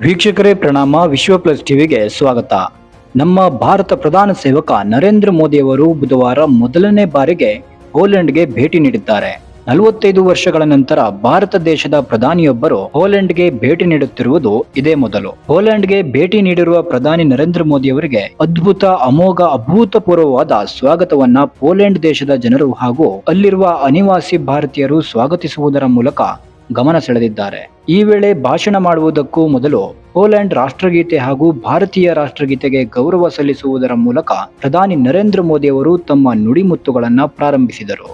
ವೀಕ್ಷಕರೇ ಪ್ರಣಾಮ. ವಿಶ್ವ ಪ್ಲಸ್ ಟಿವಿಗೆ ಸ್ವಾಗತ. ನಮ್ಮ ಭಾರತ ಪ್ರಧಾನ ಸೇವಕ ನರೇಂದ್ರ ಮೋದಿಯವರು ಬುಧವಾರ ಮೊದಲನೇ ಬಾರಿಗೆ ಪೋಲೆಂಡ್ಗೆ ಭೇಟಿ ನೀಡಿದ್ದಾರೆ. 45 ವರ್ಷಗಳ ನಂತರ ಭಾರತ ದೇಶದ ಪ್ರಧಾನಿಯೊಬ್ಬರು ಪೋಲೆಂಡ್ಗೆ ಭೇಟಿ ನೀಡುತ್ತಿರುವುದು ಇದೇ ಮೊದಲು. ಪೋಲೆಂಡ್ಗೆ ಭೇಟಿ ನೀಡಿರುವ ಪ್ರಧಾನಿ ನರೇಂದ್ರ ಮೋದಿ ಅವರಿಗೆ ಅದ್ಭುತ, ಅಮೋಘ, ಅಭೂತಪೂರ್ವವಾದ ಸ್ವಾಗತವನ್ನ ಪೋಲೆಂಡ್ ದೇಶದ ಜನರು ಹಾಗೂ ಅಲ್ಲಿರುವ ಅನಿವಾಸಿ ಭಾರತೀಯರು ಸ್ವಾಗತಿಸುವುದರ ಮೂಲಕ ಗಮನ ಸೆಳೆದಿದ್ದಾರೆ. ಈ ವೇಳೆ ಭಾಷಣ ಮಾಡುವುದಕ್ಕೂ ಮೊದಲು ಪೋಲೆಂಡ್ ರಾಷ್ಟ್ರಗೀತೆ ಹಾಗೂ ಭಾರತೀಯ ರಾಷ್ಟ್ರಗೀತೆಗೆ ಗೌರವ ಸಲ್ಲಿಸುವುದರ ಮೂಲಕ ಪ್ರಧಾನಿ ನರೇಂದ್ರ ಮೋದಿ ಅವರು ತಮ್ಮ ನುಡಿಮುತ್ತುಗಳನ್ನು ಪ್ರಾರಂಭಿಸಿದರು.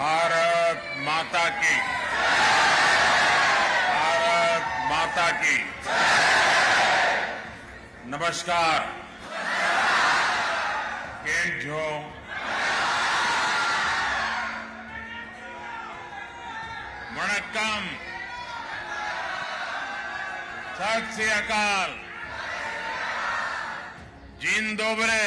भारत माता की, भारत माता की नमस्कार. केम छो? वणक्कम, सत श्री अकाल, जिन दोबरे.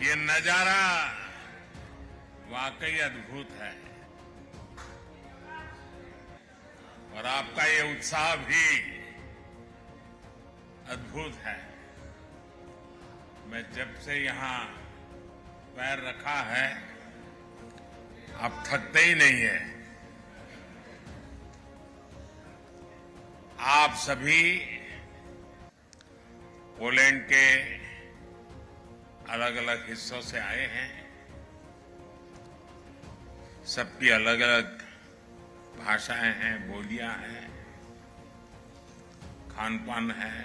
ये नजारा वाकई अद्भुत है और आपका ये उत्साह भी अद्भुत है. मैं जब से यहां पैर रखा है, आप थकते ही नहीं है. आप सभी पोलैंड के अलग अलग हिस्सों से आए हैं. सबकी अलग अलग भाषाएं हैं, बोलियां हैं, खान पान है,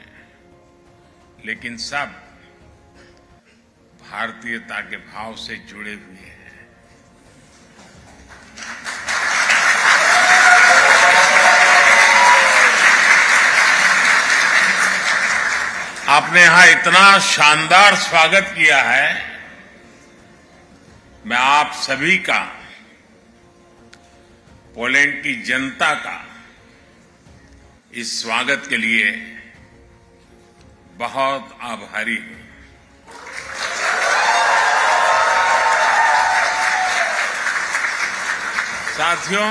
लेकिन सब भारतीयता के भाव से जुड़े हुए हैं. आपने यहां इतना शानदार स्वागत किया है. मैं आप सभी का, पोलैंड की जनता का इस स्वागत के लिए बहुत आभारी हूं. साथियों,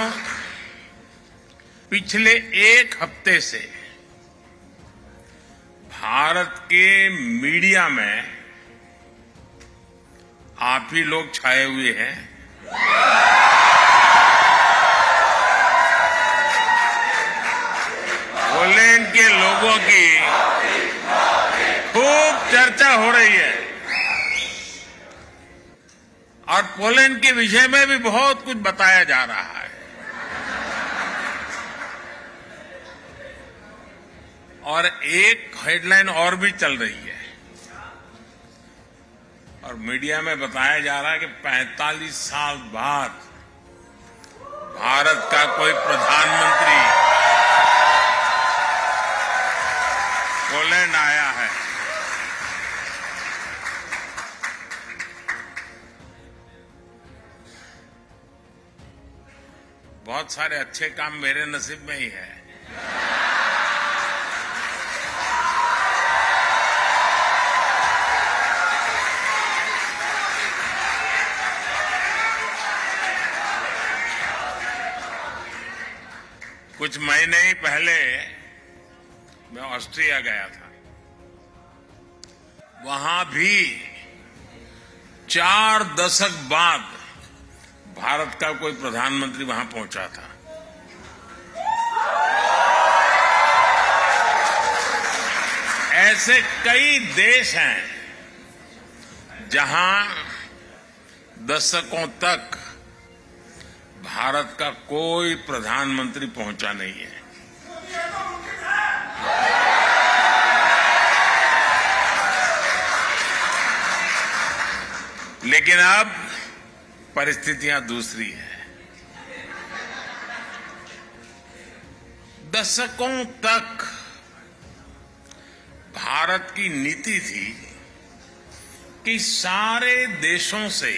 पिछले एक हफ्ते से भारत के मीडिया में आप ही लोग छाए हुए हैं. पोलैंड के लोगों की खूब चर्चा हो रही है और पोलैंड के विषय में भी बहुत कुछ बताया जा रहा है. और एक हेडलाइन और भी चल रही है और मीडिया में बताया जा रहा है कि 45 साल बाद भारत का कोई प्रधानमंत्री पोलैंड आया है. बहुत सारे अच्छे काम मेरे नसीब में ही है. कुछ महीने ही पहले मैं ऑस्ट्रिया गया था. वहां भी 4 दशक बाद भारत का कोई प्रधानमंत्री वहां पहुंचा था. ऐसे कई देश हैं जहां दशकों तक भारत का कोई प्रधानमंत्री पहुंचा नहीं है। लेकिन अब परिस्थितियां दूसरी है। दशकों तक भारत की नीति थी कि सारे देशों से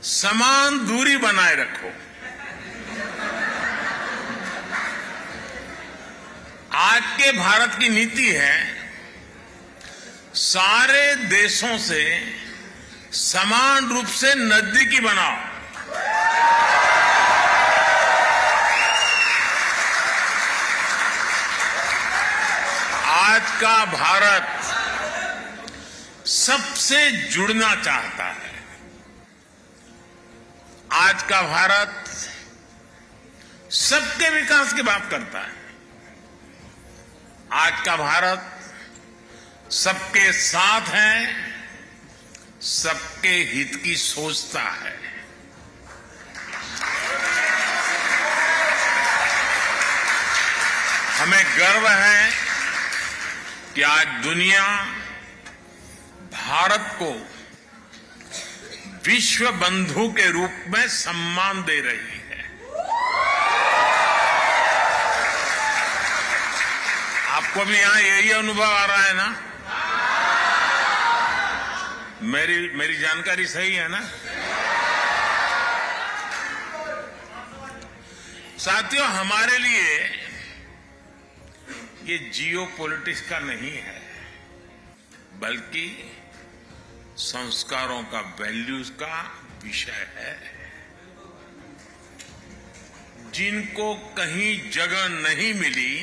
समान दूरी बनाए रखो। आज के भारत की नीति है सारे देशों से समान रूप से नजदीकी बनाओ। आज का भारत सबसे जुड़ना चाहता है। आज का भारत सबके विकास की बात करता है। आज का भारत सबके साथ है, सबके हित की सोचता है। हमें गर्व है कि आज दुनिया भारत को विश्व बंधु के रूप में सम्मान दे रही है। आपको भी यहां यही अनुभव आ रहा है ना? मेरी जानकारी सही है ना? साथियों, हमारे लिए ये जियो पॉलिटिक्स का नहीं है, बल्कि संस्कारों का, वैल्यूज का विषय है। जिनको कहीं जगह नहीं मिली,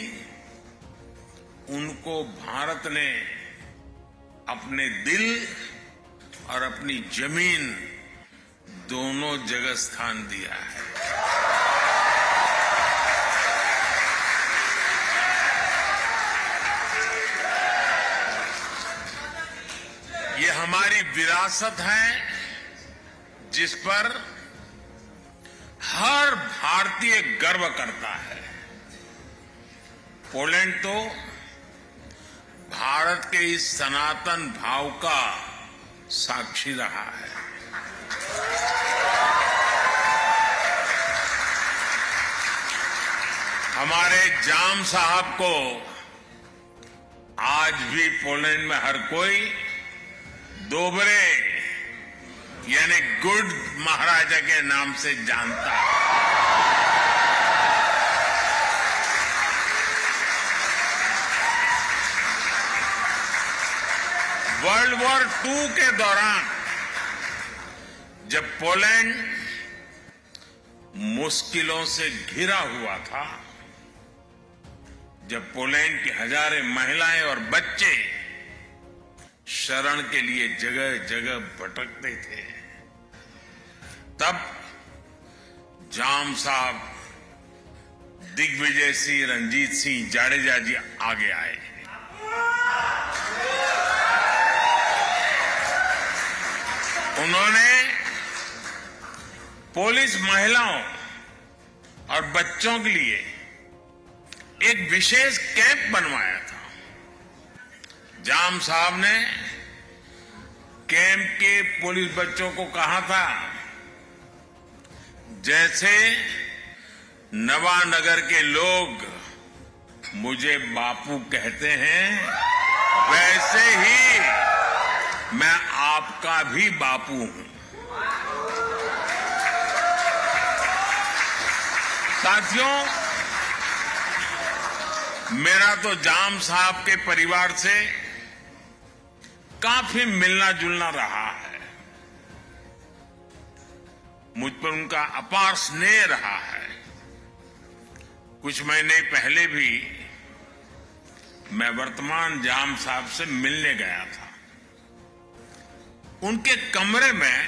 उनको भारत ने अपने दिल और अपनी जमीन दोनों जगह स्थान दिया है। ये हमारी विरासत है, जिस पर हर भारतीय गर्व करता है। पोलैंड तो भारत के इस सनातन भाव का साक्षी रहा है। हमारे जाम साहब को आज भी पोलैंड में हर कोई दोबरे यानी गुड महाराजा के नाम से जानता है। वर्ल्ड वॉर 2 के दौरान जब पोलैंड मुश्किलों से घिरा हुआ था, जब पोलैंड की हजारों महिलाएं और बच्चे शरण के लिए जगह जगह भटकते थे, तब जाम साहब, दिग्विजय सिंह, रंजीत सिंह जाडेजा जी आगे आए। उन्होंने पुलिस महिलाओं और बच्चों के लिए एक विशेष कैंप बनवाया था। जाम साहब ने कैंप के पुलिस बच्चों को कहा था, जैसे नवानगर के लोग मुझे बापू कहते हैं, वैसे ही मैं आपका भी बापू हूं। साथियों, मेरा तो जाम साहब के परिवार से काफी मिलना जुलना रहा है। मुझ पर उनका अपार स्नेह रहा है। कुछ महीने पहले भी मैं वर्तमान जाम साहब से मिलने गया था। उनके कमरे में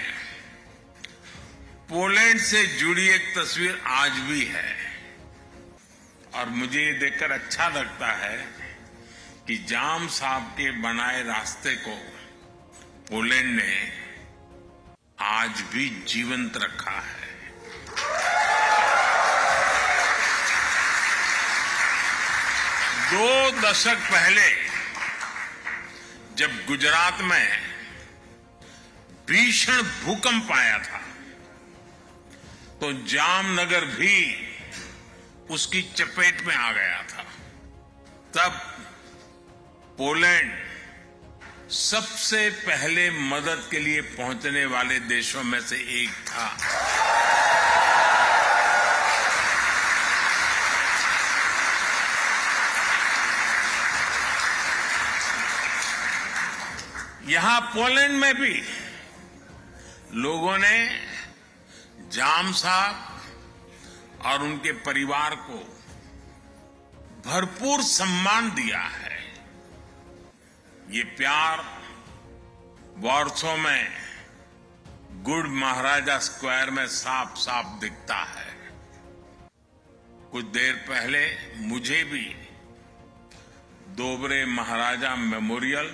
पोलैंड से जुड़ी एक तस्वीर आज भी है और मुझे ये देखकर अच्छा लगता है कि जाम साहब के बनाए रास्ते को पोलैंड ने आज भी जीवंत रखा है। 2 दशक पहले जब गुजरात में भीषण भूकंप आया था तो जामनगर भी उसकी चपेट में आ गया था। तब पोलैंड सबसे पहले मदद के लिए पहुंचने वाले देशों में से एक था। यहां पोलैंड में भी लोगों ने जाम साहब और उनके परिवार को भरपूर सम्मान दिया है। ये प्यार वॉर्सो में गुड महाराजा स्क्वायर में साफ साफ दिखता है। कुछ देर पहले मुझे भी दोबरे महाराजा मेमोरियल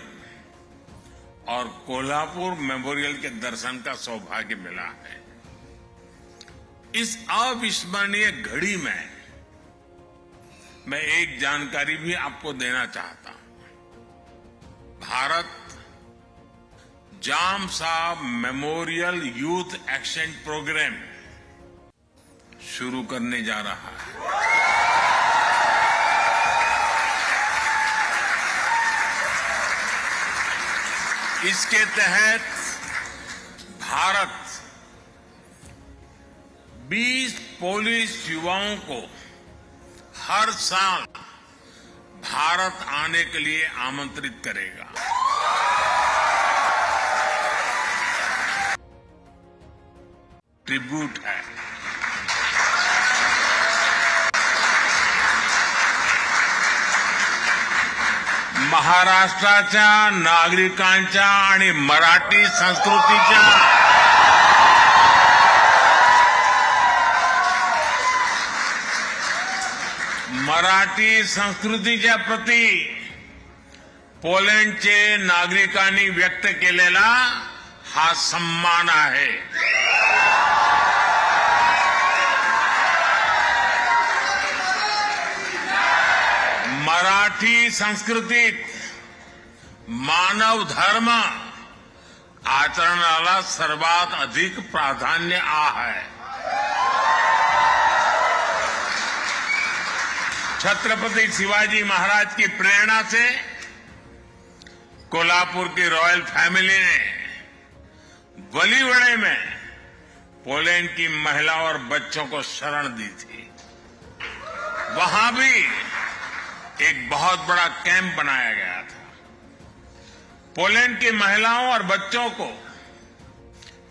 और कोल्हापुर मेमोरियल के दर्शन का सौभाग्य मिला है। इस अविस्मरणीय घड़ी में मैं एक जानकारी भी आपको देना चाहता हूं। भारत जाम साहब मेमोरियल यूथ एक्सचेंज प्रोग्राम शुरू करने जा रहा है। इसके तहत भारत 20 पोलिश युवाओं को हर साल भारत आने के लिए आमंत्रित करेगा। ट्रिब्यूट है। महाराष्ट्राच्या नागरिकांच्या आणि मराठी संस्कृतीच्या प्रती पोलंडचे नागरिकांनी व्यक्त केलेला हा सन्मान आहे। मराठी संस्कृतीत मानव धर्म आचरणाला सर्वात अधिक प्राधान्य आहे। छत्रपति शिवाजी महाराज की प्रेरणा से कोल्हापुर की रॉयल फैमिली ने बलिवड़े में पोलैंड की महिलाओं और बच्चों को शरण दी थी। वहां भी एक बहुत बड़ा कैंप बनाया गया था। पोलैंड की महिलाओं और बच्चों को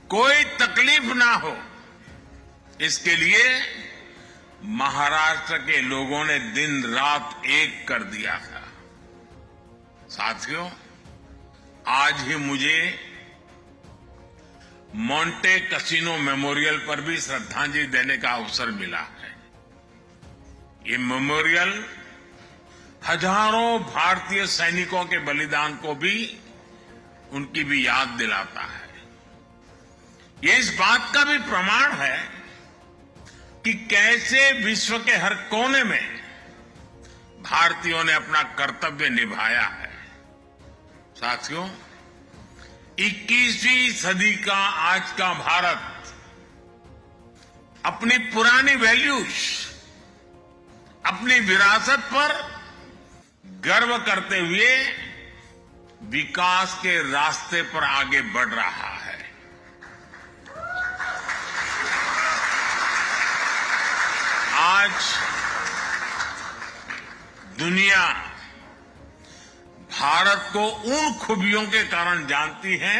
कोई तकलीफ ना हो, इसके लिए महाराष्ट्र के लोगों ने दिन रात एक कर दिया था। साथियों, आज ही मुझे मोंटे कैसिनो मेमोरियल पर भी श्रद्धांजलि देने का अवसर मिला है। ये मेमोरियल हजारों भारतीय सैनिकों के बलिदान को भी उनकी भी याद दिलाता है। ये इस बात का भी प्रमाण है कि कैसे विश्व के हर कोने में भारतीयों ने अपना कर्तव्य निभाया है। साथियों, 21वीं सदी का आज का भारत अपनी पुरानी वैल्यूज, अपनी विरासत पर गर्व करते हुए विकास के रास्ते पर आगे बढ़ रहा है। आज दुनिया भारत को उन खूबियों के कारण जानती है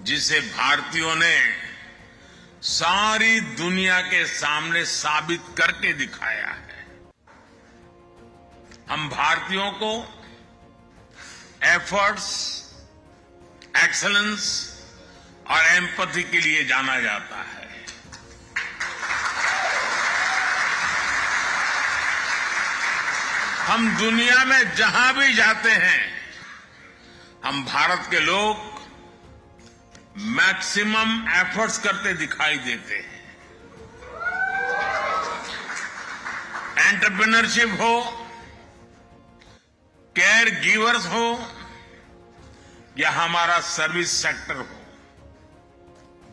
जिसे भारतीयों ने सारी दुनिया के सामने साबित करके दिखाया है। हम भारतीयों को एफर्ट्स, एक्सेलेंस और एम्पैथी के लिए जाना जाता है। हम दुनिया में जहां भी जाते हैं, हम भारत के लोग मैक्सिमम एफर्ट्स करते दिखाई देते हैं। एंटरप्रेन्योरशिप हो, केयर गिवर्स हो या हमारा सर्विस सेक्टर हो,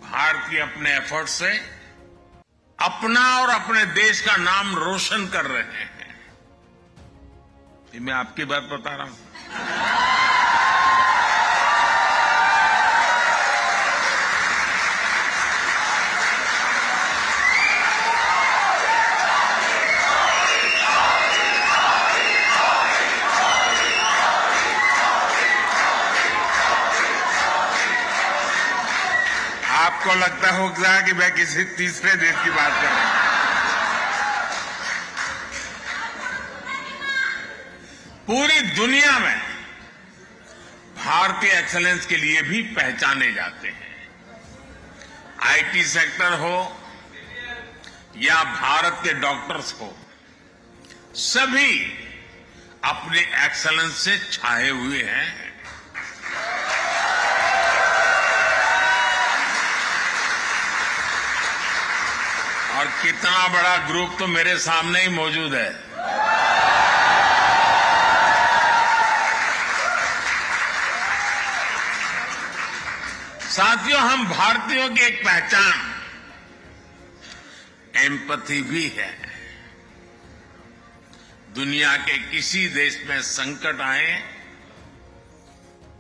भारतीय अपने एफर्ट से अपना और अपने देश का नाम रोशन कर रहे हैं। ये मैं आपकी बात बता रहा हूं। आपको लगता होगा कि मैं किसी तीसरे देश की बात कर रहा हूं। पूरी दुनिया में भारतीय एक्सेलेंस के लिए भी पहचाने जाते हैं। आईटी सेक्टर हो या भारत के डॉक्टर्स हो, सभी अपने एक्सेलेंस से छाए हुए हैं। और कितना बड़ा ग्रुप तो मेरे सामने ही मौजूद है। साथियों, हम भारतीयों की एक पहचान एम्पैथी भी है। दुनिया के किसी देश में संकट आए,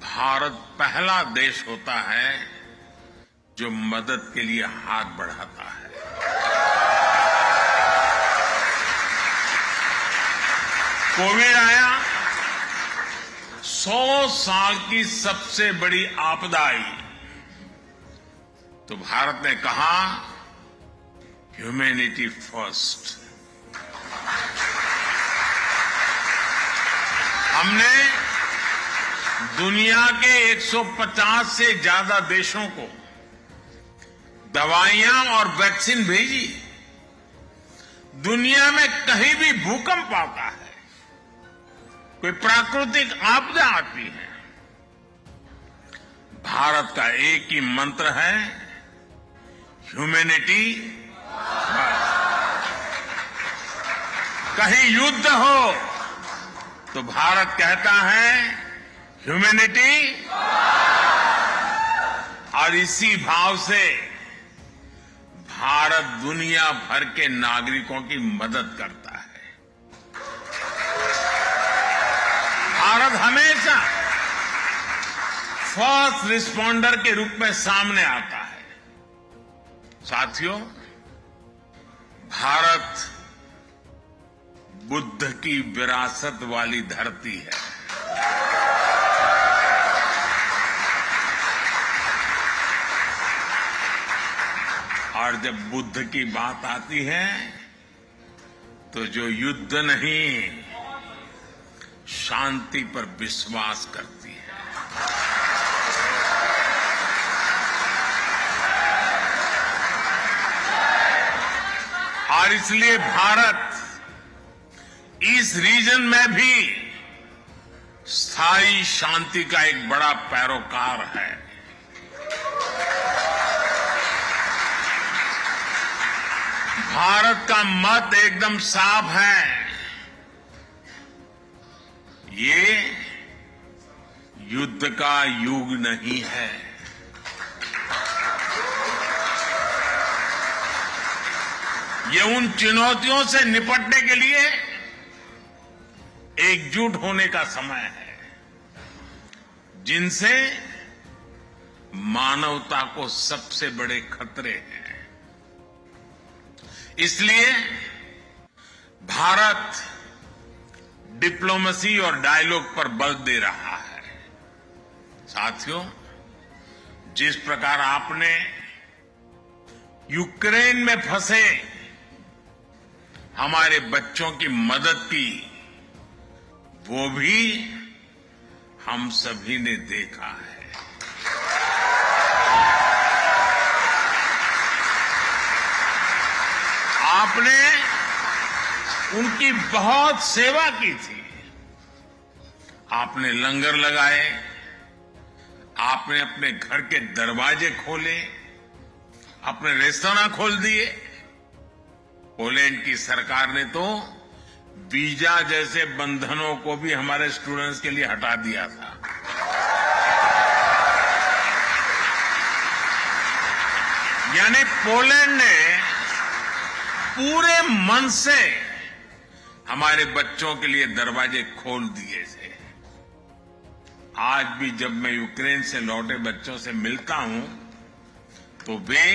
भारत पहला देश होता है जो मदद के लिए हाथ बढ़ाता है। कोविड आया, 100 साल की सबसे बड़ी आपदा आई, तो भारत ने कहा ह्यूमैनिटी फर्स्ट। हमने दुनिया के 150 से ज्यादा देशों को दवाइयां और वैक्सीन भेजी। दुनिया में कहीं भी भूकंप आता है, कोई प्राकृतिक आपदा आती है, भारत का एक ही मंत्र है, ह्यूमैनिटी। कहीं युद्ध हो तो भारत कहता है ह्यूमैनिटी, और इसी भाव से भारत दुनिया भर के नागरिकों की मदद करता है। भारत हमेशा फर्स्ट रिस्पॉन्डर के रूप में सामने आता है। साथियों, भारत बुद्ध की विरासत वाली धरती है। और जब बुद्ध की बात आती है तो जो युद्ध नहीं, शांति पर विश्वास करती है। और इसलिए भारत इस रीजन में भी स्थायी शांति का एक बड़ा पैरोकार है। भारत का मत एकदम साफ है, ये युद्ध का युग नहीं है। ये उन चुनौतियों से निपटने के लिए एकजुट होने का समय है, जिनसे मानवता को सबसे बड़े खतरे हैं। इसलिए भारत डिप्लोमेसी और डायलॉग पर बल दे रहा है। साथियों, जिस प्रकार आपने यूक्रेन में फंसे हमारे बच्चों की मदद की, वो भी हम सभी ने देखा है। आपने उनकी बहुत सेवा की थी। आपने लंगर लगाए, आपने अपने घर के दरवाजे खोले, अपने रेस्तरां खोल दिए। पोलैंड की सरकार ने तो वीजा जैसे बंधनों को भी हमारे स्टूडेंट्स के लिए हटा दिया था। यानी पोलैंड ने पूरे मन से हमारे बच्चों के लिए दरवाजे खोल दिए थे। आज भी जब मैं यूक्रेन से लौटे बच्चों से मिलता हूं तो वे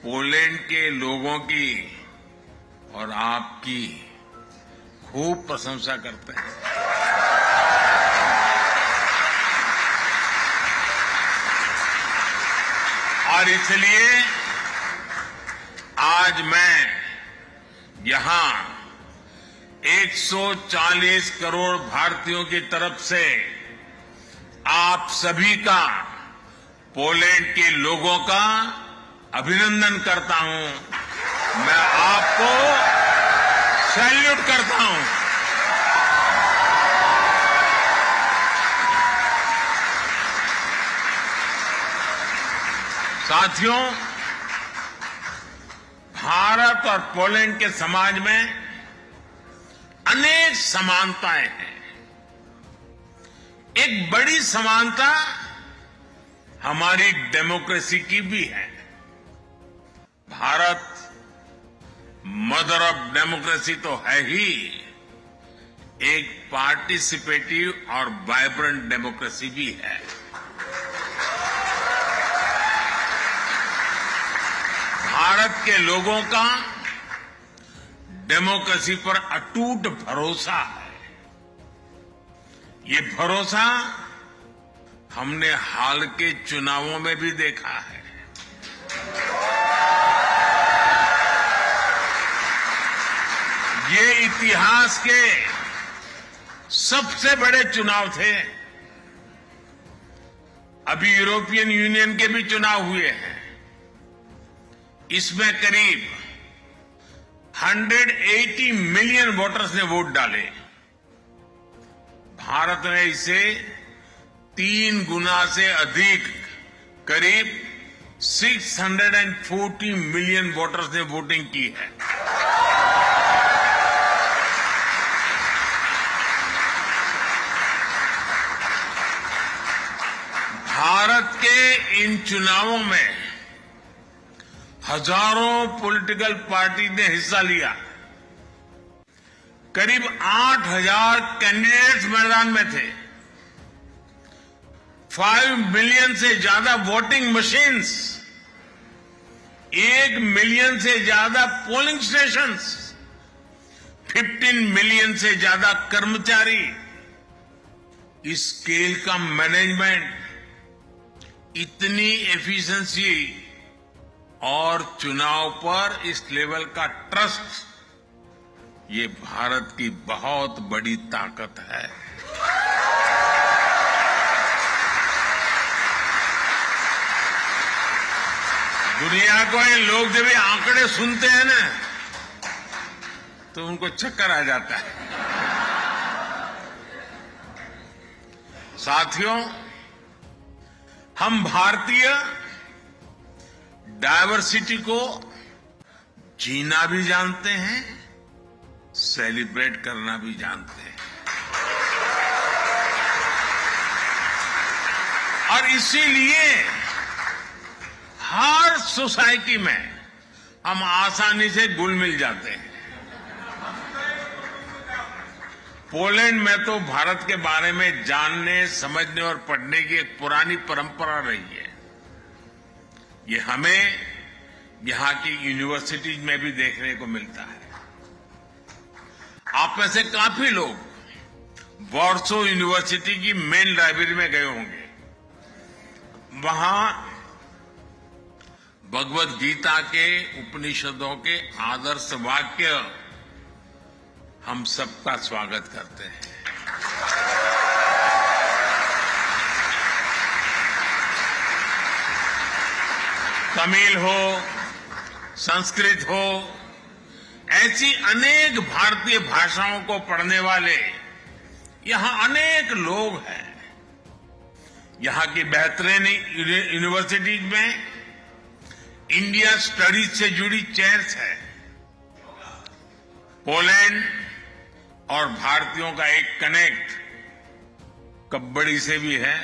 पोलैंड के लोगों की और आपकी खूब प्रशंसा करते हैं। और इसलिए आज मैं यहां 140 करोड़ भारतीयों की तरफ से आप सभी का, पोलैंड के लोगों का अभिनंदन करता हूं। मैं आपको सैल्यूट करता हूं। साथियों, भारत और पोलैंड के समाज में अनेक समानताएं हैं। एक बड़ी समानता हमारी डेमोक्रेसी की भी है। भारत मदर ऑफ डेमोक्रेसी तो है ही, एक पार्टिसिपेटिव और वाइब्रेंट डेमोक्रेसी भी है। भारत के लोगों का डेमोक्रेसी पर अटूट भरोसा है। ये भरोसा हमने हाल के चुनावों में भी देखा है। ये इतिहास के सबसे बड़े चुनाव थे। अभी यूरोपियन यूनियन के भी चुनाव हुए हैं। इसमें करीब 180 मिलियन वोटर्स ने वोट डाले। भारत ने इसे 3 गुना से अधिक, करीब 640 मिलियन वोटर्स ने वोटिंग की है। भारत के इन चुनावों में हजारों पॉलिटिकल पार्टी ने हिस्सा लिया। करीब 8,000 कैंडिडेट्स मैदान में थे। 5 मिलियन से ज्यादा वोटिंग मशीन्स, 1 मिलियन से ज्यादा पोलिंग स्टेशंस, 15 मिलियन से ज्यादा कर्मचारी। इस स्केल का मैनेजमेंट, इतनी एफिशिएंसी और चुनाव पर इस लेवल का ट्रस्ट, ये भारत की बहुत बड़ी ताकत है। दुनिया को ये लोग जब ये आंकड़े सुनते हैं ना तो उनको चक्कर आ जाता है। साथियों, हम भारतीय डायवर्सिटी को जीना भी जानते हैं, सेलिब्रेट करना भी जानते हैं। और इसीलिए हर सोसाइटी में हम आसानी से घुल मिल जाते हैं। पोलैंड में तो भारत के बारे में जानने, समझने और पढ़ने की एक पुरानी परंपरा रही है। ये हमें यहां की यूनिवर्सिटीज में भी देखने को मिलता है। आप में से काफी लोग वॉर्सो यूनिवर्सिटी की मेन लाइब्रेरी में गए होंगे। वहां भगवद गीता के, उपनिषदों के आदर्श वाक्य हम सबका स्वागत करते हैं। तमिल हो, संस्कृत हो, ऐसी अनेक भारतीय भाषाओं को पढ़ने वाले यहां अनेक लोग हैं। यहां की बेहतरीन यूनिवर्सिटीज में इंडिया स्टडीज से जुड़ी चेयर्स है। पोलैंड और भारतीयों का एक कनेक्ट कबड्डी से भी है।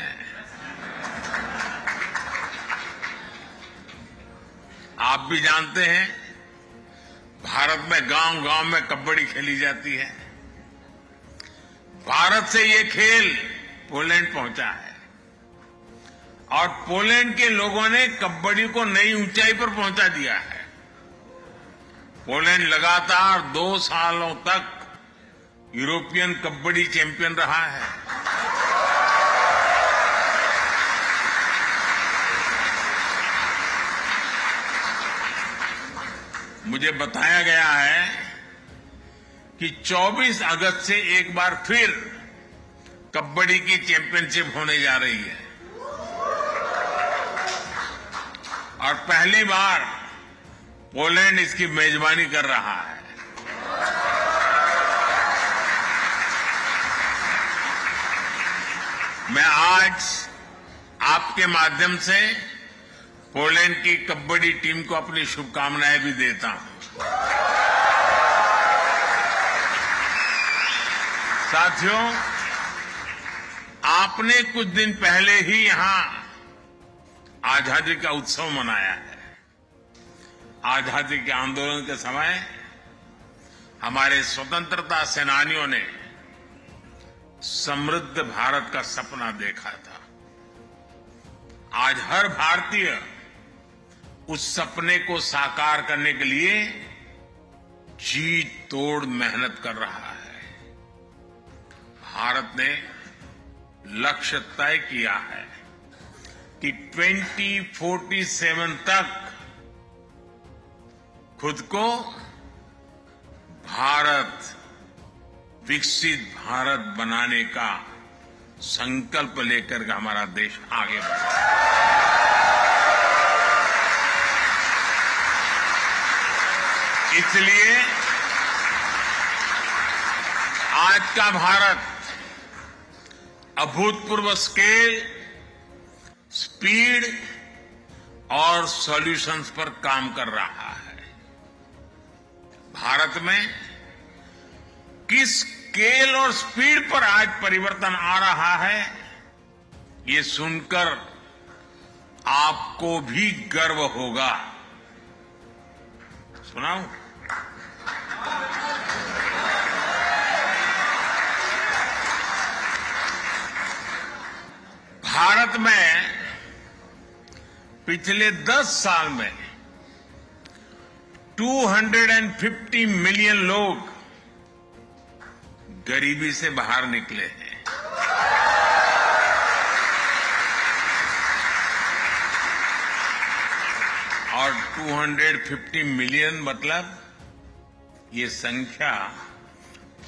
आप भी जानते हैं, भारत में गांव-गांव में कबड्डी खेली जाती है। भारत से ये खेल पोलैंड पहुंचा है और पोलैंड के लोगों ने कबड्डी को नई ऊंचाई पर पहुंचा दिया है। पोलैंड लगातार 2 सालों तक यूरोपियन कबड्डी चैंपियन रहा है। मुझे बताया गया है कि 24 अगस्त से एक बार फिर कबड्डी की चैंपियनशिप होने जा रही है और पहली बार पोलैंड इसकी मेजबानी कर रहा है। मैं आज आपके माध्यम से पोलैंड की कबड्डी टीम को अपनी शुभकामनाएं भी देता हूं। साथियों, आपने कुछ दिन पहले ही यहां आजादी का उत्सव मनाया है। आजादी के आंदोलन के समय हमारे स्वतंत्रता सेनानियों ने समृद्ध भारत का सपना देखा था। आज हर भारतीय उस सपने को साकार करने के लिए जी तोड़ मेहनत कर रहा है। भारत ने लक्ष्य तय किया है कि 2047 तक खुद को भारत, विकसित भारत बनाने का संकल्प लेकर के हमारा देश आगे बढ़े। इसलिए आज का भारत अभूतपूर्व स्केल, स्पीड और सॉल्यूशंस पर काम कर रहा है। भारत में किस स्केल और स्पीड पर आज परिवर्तन आ रहा है, ये सुनकर आपको भी गर्व होगा। सुनाऊं? भारत में पिछले 10 साल में 250 मिलियन लोग गरीबी से बाहर निकले हैं। और 250 मिलियन मतलब ये संख्या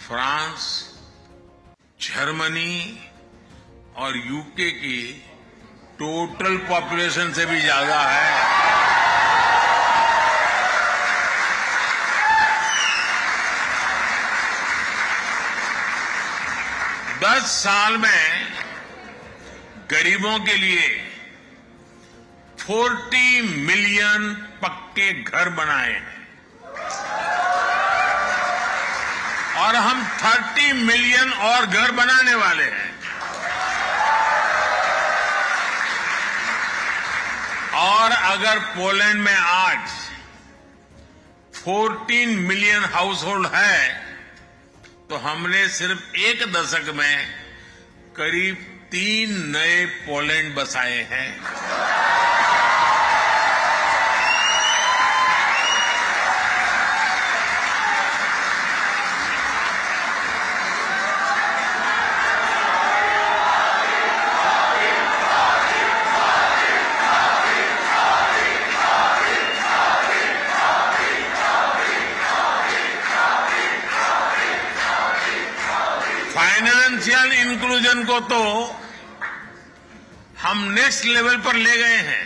फ्रांस, जर्मनी और यूके की टोटल पॉपुलेशन से भी ज्यादा है। दस साल में गरीबों के लिए 40 मिलियन पक्के घर बनाए हैं और हम 30 मिलियन और घर बनाने वाले हैं। और अगर पोलैंड में आज 14 मिलियन हाउस होल्ड है तो हमने सिर्फ 1 दशक में करीब 3 नए पोलैंड बसाए हैं। फाइनेंशियल इंक्लूजन को तो हम नेक्स्ट लेवल पर ले गए हैं।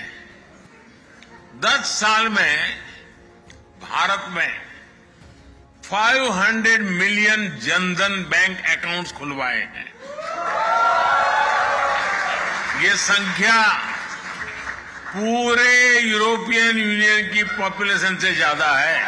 10 साल में भारत में 500 मिलियन जनधन बैंक अकाउंट्स खुलवाए हैं। ये संख्या पूरे यूरोपियन यूनियन की पॉपुलेशन से ज्यादा है।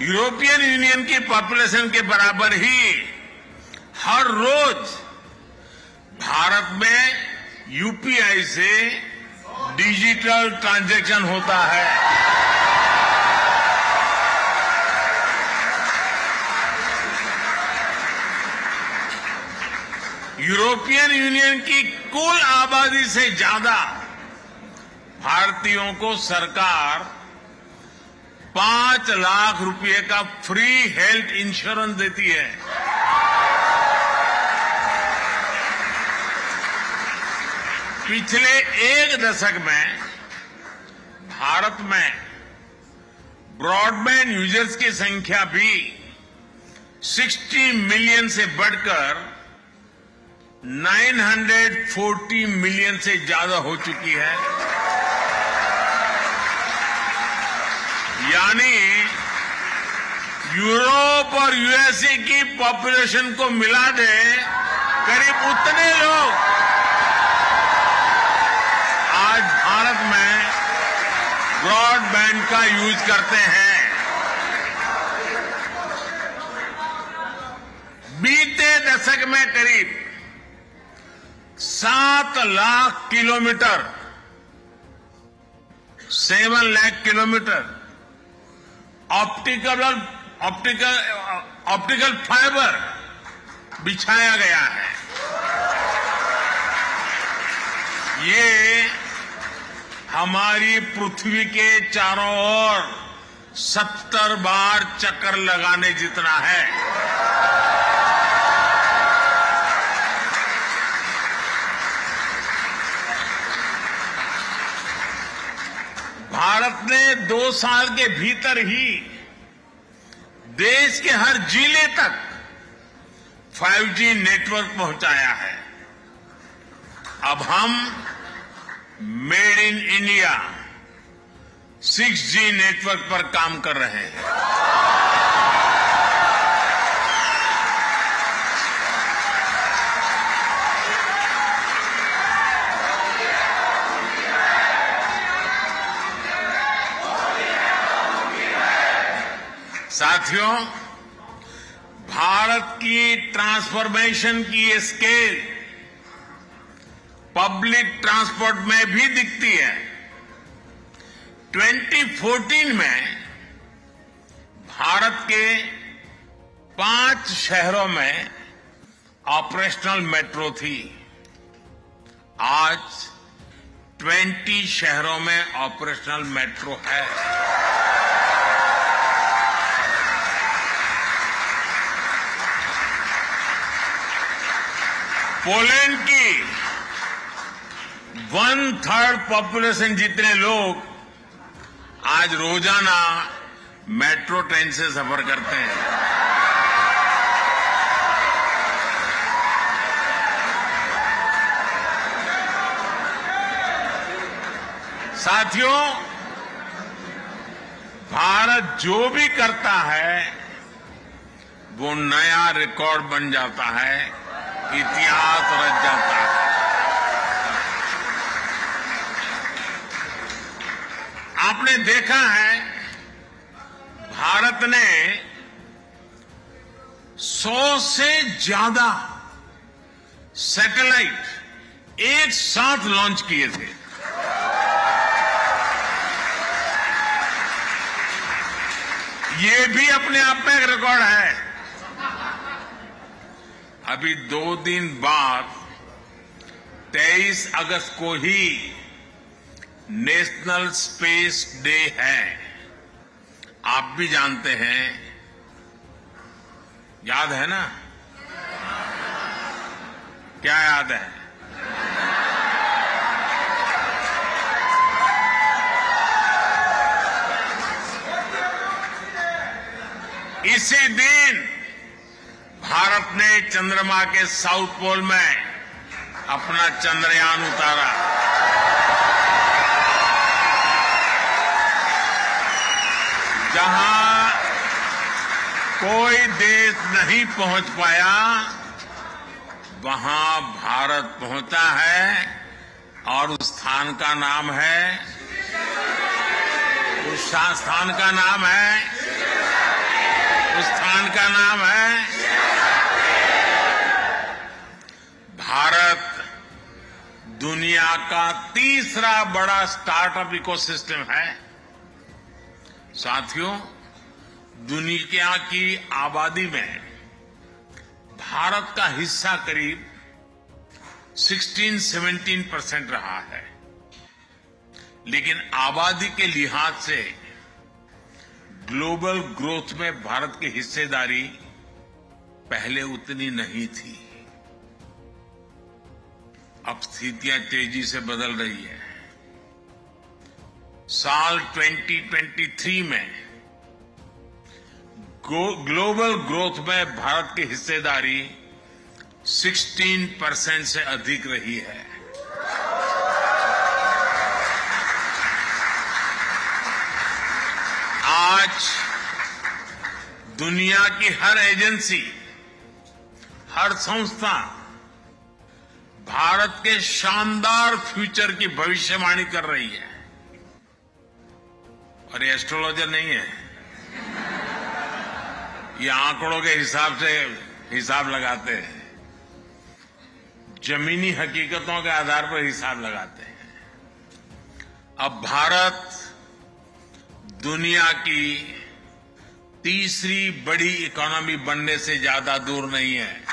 यूरोपियन यूनियन की पॉपुलेशन के बराबर ही हर रोज भारत में यूपीआई से डिजिटल ट्रांजैक्शन होता है। यूरोपियन यूनियन की कुल आबादी से ज्यादा भारतीयों को सरकार 5 लाख रुपए का फ्री हेल्थ इंश्योरेंस देती है। पिछले एक दशक में भारत में ब्रॉडबैंड यूजर्स की संख्या भी 60 मिलियन से बढ़कर 940 मिलियन से ज्यादा हो चुकी है। यानी यूरोप और यूएसए की पॉपुलेशन को मिला दे करीब उतने लोग आज भारत में ब्रॉडबैंड का यूज करते हैं। बीते दशक में करीब 7 lakh kilometre 7 lakh kilometre optical fibre बिछाया गया है। ये हमारी पृथ्वी के चारों ओर 70 बार चक्कर लगाने जितना है। भारत ने 2 साल के भीतर ही देश के हर जिले तक 5G नेटवर्क पहुंचाया है। अब हम made in India 6G network पर काम कर रहे हैं। साथियों, भारत की ट्रांसफॉर्मेशन की ये स्केल पब्लिक ट्रांसपोर्ट में भी दिखती है। 2014 में भारत के 5 शहरों में ऑपरेशनल मेट्रो थी। आज 20 शहरों में ऑपरेशनल मेट्रो है। पोलैंड की 1/3 पॉपुलेशन जितने लोग आज रोजाना मेट्रो ट्रेन से सफर करते हैं। साथियों, भारत जो भी करता है वो नया रिकॉर्ड बन जाता है, इतिहास रच जाता है। आपने देखा है भारत ने 100 से ज्यादा सैटेलाइट एक साथ लॉन्च किए थे। ये भी अपने आप में एक रिकॉर्ड है। अभी 2 दिन बाद 23 अगस्त को ही नेशनल स्पेस डे है। आप भी जानते हैं, याद है ना? क्या याद है? इसी दिन भारत ने चंद्रमा के साउथ पोल में अपना चंद्रयान उतारा। जहां कोई देश नहीं पहुंच पाया, वहां भारत पहुंचा है और उस स्थान का नाम है, उस स्थान का नाम है भारत। दुनिया का तीसरा बड़ा स्टार्टअप इकोसिस्टम है। साथियों, दुनिया की आबादी में भारत का हिस्सा करीब 16-17% रहा है, लेकिन आबादी के लिहाज से ग्लोबल ग्रोथ में भारत की हिस्सेदारी पहले उतनी नहीं थी। अब स्थितियां तेजी से बदल रही है। साल 2023 में ग्लोबल ग्रोथ में भारत की हिस्सेदारी 16% से अधिक रही है। आज दुनिया की हर एजेंसी, हर संस्था भारत के शानदार फ्यूचर की भविष्यवाणी कर रही है। और ये एस्ट्रोलॉजर नहीं है, ये आंकड़ों के हिसाब से हिसाब लगाते हैं, जमीनी हकीकतों के आधार पर हिसाब लगाते हैं। अब भारत दुनिया की तीसरी बड़ी इकोनॉमी बनने से ज्यादा दूर नहीं है।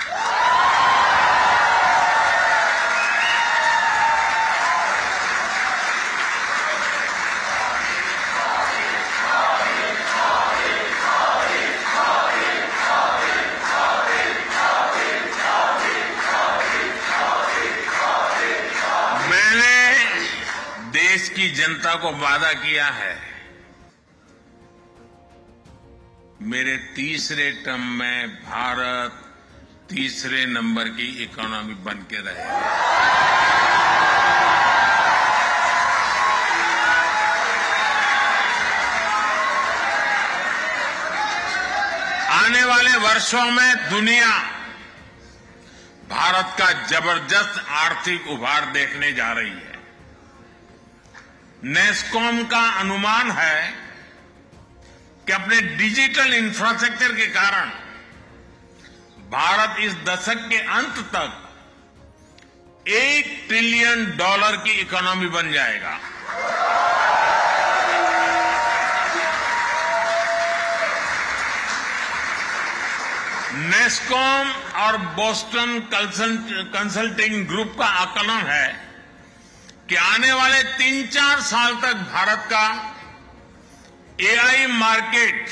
देश की जनता को वादा किया है, मेरे तीसरे टर्म में भारत तीसरे नंबर की इकोनॉमी बन के रहेगा। आने वाले वर्षों में दुनिया भारत का जबरदस्त आर्थिक उभार देखने जा रही है। नेस्कॉम का अनुमान है कि अपने डिजिटल इंफ्रास्ट्रक्चर के कारण भारत इस दशक के अंत तक $1 ट्रिलियन की इकोनॉमी बन जाएगा। नेस्कॉम और बोस्टन कंसल्टिंग ग्रुप का आकलन है कि आने वाले 3-4 साल तक भारत का एआई मार्केट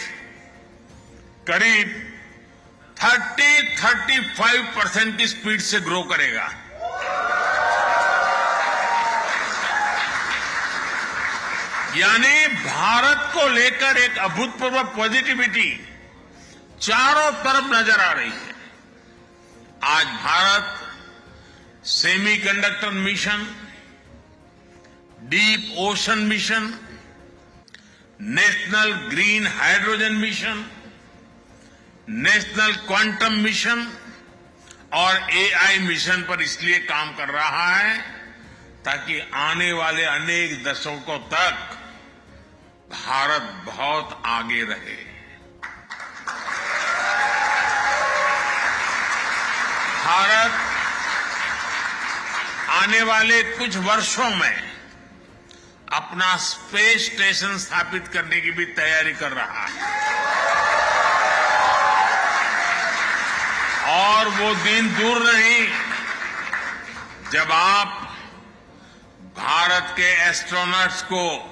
करीब 30-35% की स्पीड से ग्रो करेगा। यानी भारत को लेकर एक अभूतपूर्व पॉजिटिविटी चारों तरफ नजर आ रही है। आज Bharat semiconductor mission, deep ocean mission, national green hydrogen mission, national quantum mission और एआई मिशन पर इसलिए काम कर रहा है ताकि आने वाले अनेक दशकों तक भारत बहुत आगे रहे। भारत आने वाले कुछ वर्षों में अपना स्पेस स्टेशन स्थापित करने की भी तैयारी कर रहा है और वो दिन दूर नहीं जब आप भारत के एस्ट्रोनॉट्स को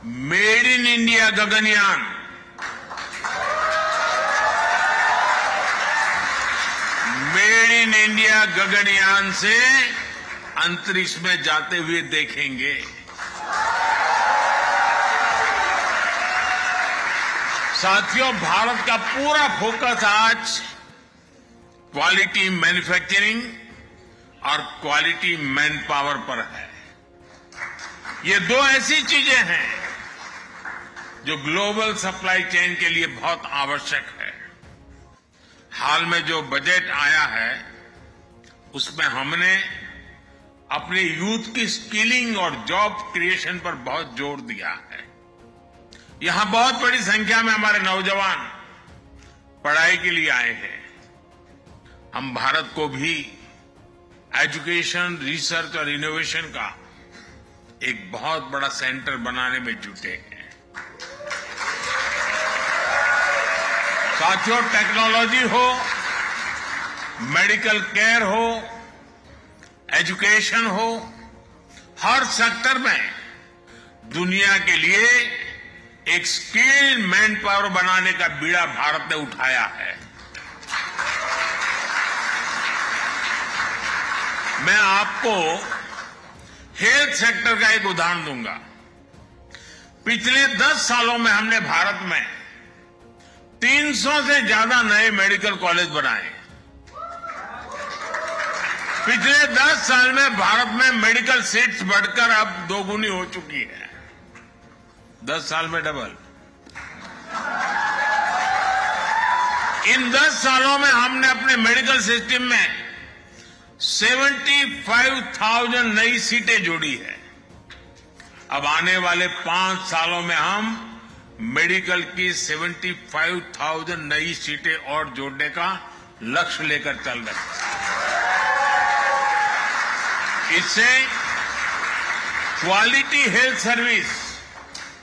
made in India Gaganyaan, made in India Gaganyaan से अंतरिक्ष में जाते हुए देखेंगे। साथियों, भारत का पूरा फोकस आज क्वालिटी मैन्युफैक्चरिंग और क्वालिटी मैन पावर पर है। ये दो ऐसी चीजें हैं जो ग्लोबल सप्लाई चेन के लिए बहुत आवश्यक है। हाल में जो बजट आया है उसमें हमने अपने यूथ की स्किलिंग और जॉब क्रिएशन पर बहुत जोर दिया है। यहां बहुत बड़ी संख्या में हमारे नौजवान पढ़ाई के लिए आए हैं। हम भारत को भी एजुकेशन, रिसर्च और इनोवेशन का एक बहुत बड़ा सेंटर बनाने में जुटे हैं। साथियों, टेक्नोलॉजी हो, मेडिकल केयर हो, एजुकेशन हो, हर सेक्टर में दुनिया के लिए एक स्किल्ड मैन पावर बनाने का बीड़ा भारत ने उठाया है। मैं आपको हेल्थ सेक्टर का एक उदाहरण दूंगा। पिछले 10 सालों में हमने भारत में 300 से ज्यादा नए मेडिकल कॉलेज बनाए। पिछले 10 साल में भारत में मेडिकल सीट्स बढ़कर अब 2 गुनी हो चुकी है। 10 साल में डबल। इन 10 सालों में हमने अपने मेडिकल सिस्टम में 75,000 नई सीटें जोड़ी है। अब आने वाले 5 सालों में हम मेडिकल की 75,000 नई सीटें और जोड़ने का लक्ष्य लेकर चल रहे हैं। इससे क्वालिटी हेल्थ सर्विस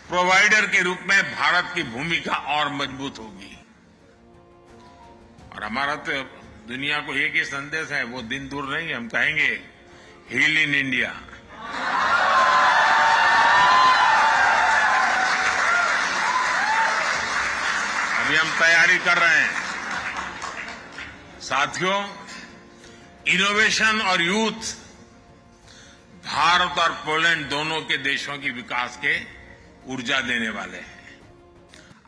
प्रोवाइडर के रूप में भारत की भूमिका और मजबूत होगी। और हमारा तो दुनिया को एक ही संदेश है, वो दिन दूर नहीं, हम कहेंगे हील इन इंडिया। अभी हम तैयारी कर रहे हैं। साथियों, इनोवेशन और यूथ भारत और पोलैंड दोनों के देशों की विकास के ऊर्जा देने वाले हैं।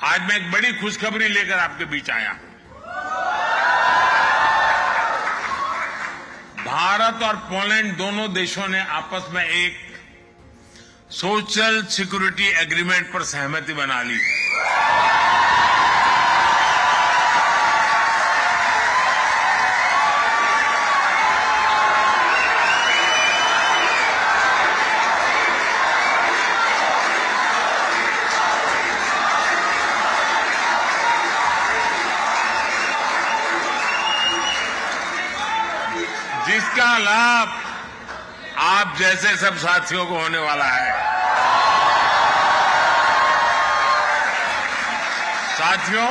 आज मैं एक बड़ी खुशखबरी लेकर आपके बीच आया हूं। भारत और पोलैंड दोनों देशों ने आपस में एक सोशल सिक्योरिटी एग्रीमेंट पर सहमति बना ली है। जिसका लाभ आप जैसे सब साथियों को होने वाला है। साथियों,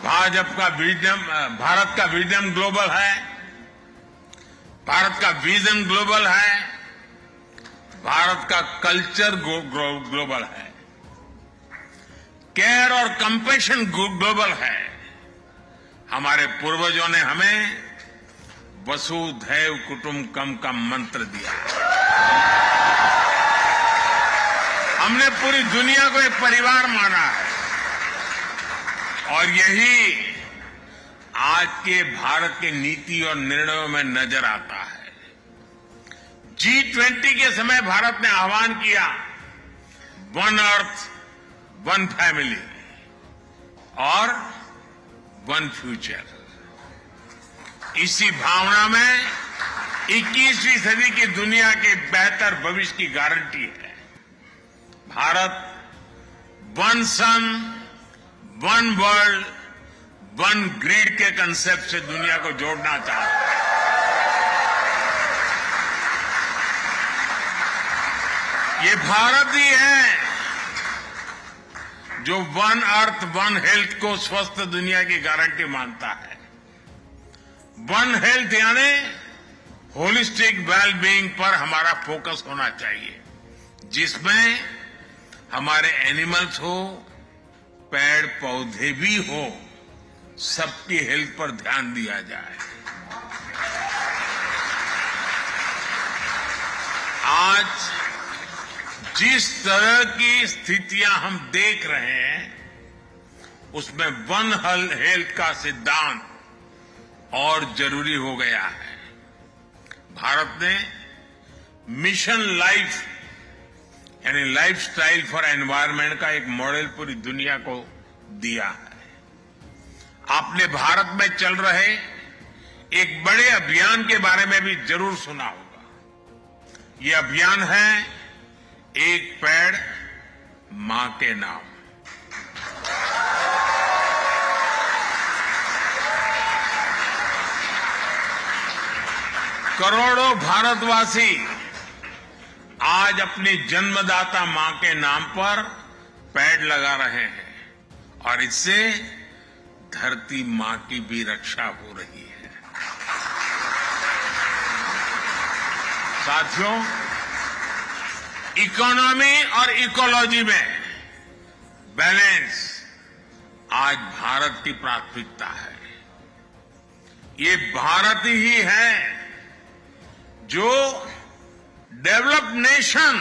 भारत का विजन ग्लोबल है। भारत का विजन ग्लोबल है। भारत का कल्चर ग्लोबल है। केयर और कंपैशन ग्लोबल है। हमारे पूर्वजों ने हमें वसुधैव कुटुंबकम का मंत्र दिया। हमने पूरी दुनिया को एक परिवार माना है और यही आज के भारत के नीति और निर्णयों में नजर आता है। G20 के समय भारत ने आह्वान किया, वन अर्थ, वन फैमिली और वन फ्यूचर। इसी भावना में 21वीं सदी की दुनिया के बेहतर भविष्य की गारंटी है। भारत वन सन, वन वर्ल्ड, वन ग्रिड के कंसेप्ट से दुनिया को जोड़ना चाहता है। ये भारत ही है जो वन अर्थ, वन हेल्थ को स्वस्थ दुनिया की गारंटी मानता है। वन हेल्थ यानी होलिस्टिक वेलबीइंग पर हमारा फोकस होना चाहिए, जिसमें हमारे एनिमल्स हो, पेड़ पौधे भी हो, सबकी हेल्थ पर ध्यान दिया जाए। आज जिस तरह की स्थितियां हम देख रहे हैं, उसमें वन हेल्थ का सिद्धांत और जरूरी हो गया है। भारत ने मिशन लाइफ यानी लाइफस्टाइल फॉर एनवायरनमेंट का एक मॉडल पूरी दुनिया को दिया है। आपने भारत में चल रहे एक बड़े अभियान के बारे में भी जरूर सुना होगा। ये अभियान है एक पेड़ मां के नाम। करोड़ों भारतवासी आज अपनी जन्मदाता मां के नाम पर पेड़ लगा रहे हैं और इससे धरती मां की भी रक्षा हो रही है। साथियों, इकोनॉमी और इकोलॉजी में बैलेंस आज भारत की प्राथमिकता है। ये भारत ही है जो डेवलप्ड नेशन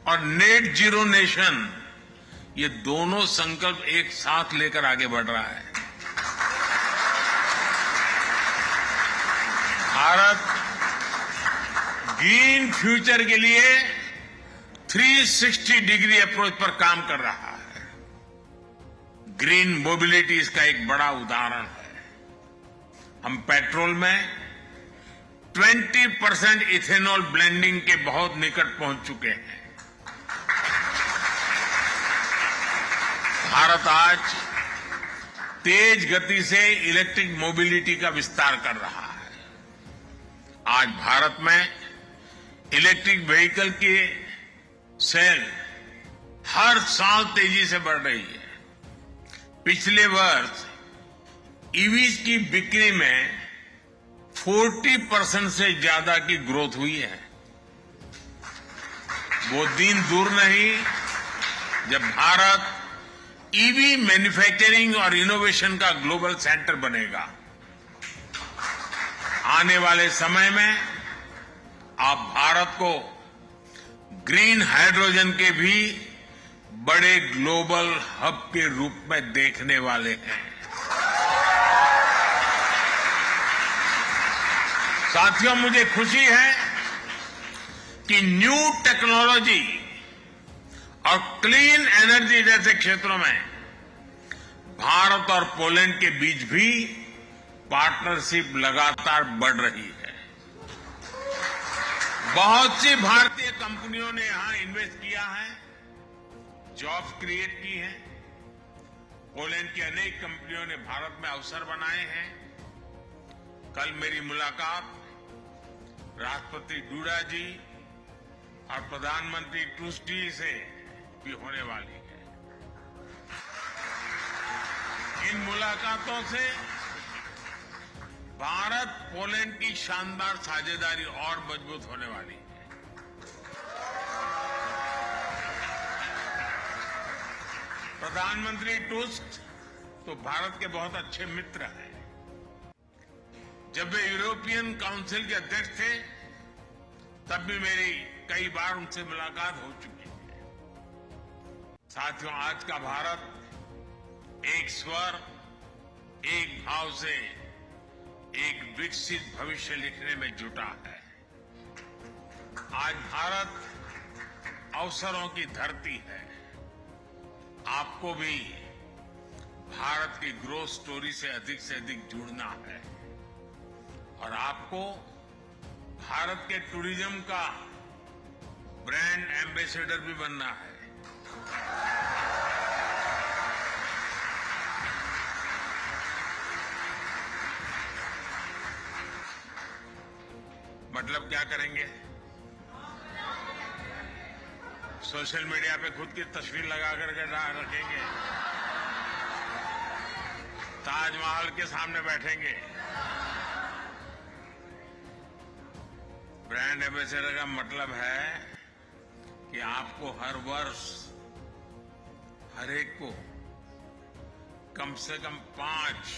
और नेट जीरो नेशन, ये दोनों संकल्प एक साथ लेकर आगे बढ़ रहा है। भारत ग्रीन फ्यूचर के लिए 360 डिग्री अप्रोच पर काम कर रहा है। ग्रीन मोबिलिटी इसका एक बड़ा उदाहरण है। हम पेट्रोल में 20% इथेनॉल ब्लेंडिंग के बहुत निकट पहुंच चुके हैं। भारत आज तेज गति से इलेक्ट्रिक मोबिलिटी का विस्तार कर रहा है। आज भारत में इलेक्ट्रिक व्हीकल की सेल हर साल तेजी से बढ़ रही है। पिछले वर्ष ईवीज की बिक्री में 40% से ज्यादा की ग्रोथ हुई है। वो दिन दूर नहीं जब भारत ईवी मैन्युफैक्चरिंग और इनोवेशन का ग्लोबल सेंटर बनेगा। आने वाले समय में आप भारत को ग्रीन हाइड्रोजन के भी बड़े ग्लोबल हब के रूप में देखने वाले हैं। साथियों, मुझे खुशी है कि न्यू टेक्नोलॉजी और क्लीन एनर्जी जैसे क्षेत्रों में भारत और पोलैंड के बीच भी पार्टनरशिप लगातार बढ़ रही है। बहुत सी भारतीय कंपनियों ने यहां इन्वेस्ट किया है, जॉब्स क्रिएट की हैं। पोलैंड की अनेक कंपनियों ने भारत में अवसर बनाए हैं। कल मेरी मुलाकात राष्ट्रपति डूडा जी और प्रधानमंत्री टूस्क जी से भी होने वाली है। इन मुलाकातों से भारत पोलैंड की शानदार साझेदारी और मजबूत होने वाली है। प्रधानमंत्री टूस्क तो भारत के बहुत अच्छे मित्र हैं। जब वे यूरोपियन काउंसिल के अध्यक्ष थे तब भी मेरी कई बार उनसे मुलाकात हो चुकी है। साथियों, आज का भारत एक स्वर, एक भाव से एक विकसित भविष्य लिखने में जुटा है। आज भारत अवसरों की धरती है। आपको भी भारत की ग्रोथ स्टोरी से अधिक जुड़ना है और आपको भारत के टूरिज्म का ब्रांड एम्बेसडर भी बनना है। मतलब क्या करेंगे? सोशल मीडिया पे खुद की तस्वीर लगा करके रखेंगे, ताजमहल के सामने बैठेंगे। ब्रांड एम्बेसडर का मतलब है कि आपको हर वर्ष हर एक को कम से कम 5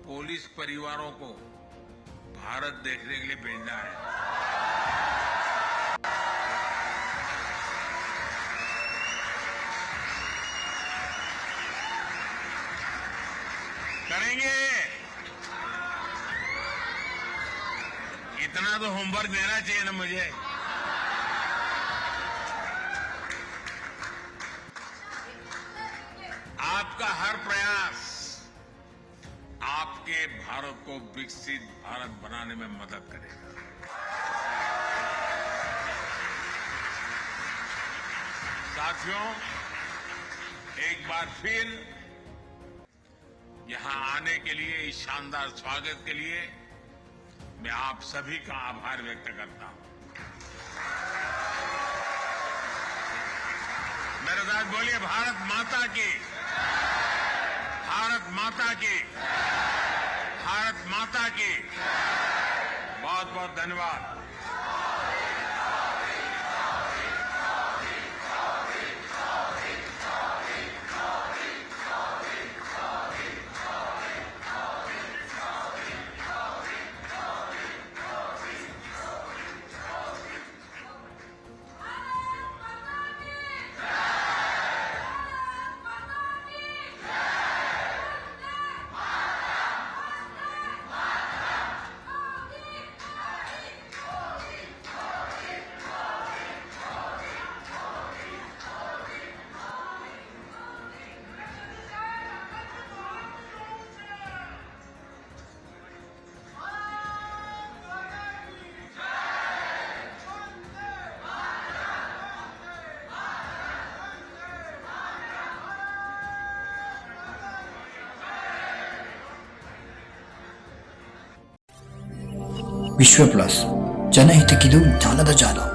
पुलिस परिवारों को भारत देखने के लिए भेजना है। करेंगे? इतना तो होमवर्क देना चाहिए ना मुझे। आपका हर प्रयास आपके भारत को विकसित भारत बनाने में मदद करेगा। साथियों, एक बार फिर यहां आने के लिए, इस शानदार स्वागत के लिए मैं आप सभी का आभार व्यक्त करता हूं। मेरे साथ बोलिए भारत माता की, भारत माता की, भारत माता की। बहुत बहुत धन्यवाद। ವಿಶ್ವ ಪ್ಲಸ್ ಜನಹಿತಕ್ಕಿದು ಜ್ಞಾನದ ಜಾಲ.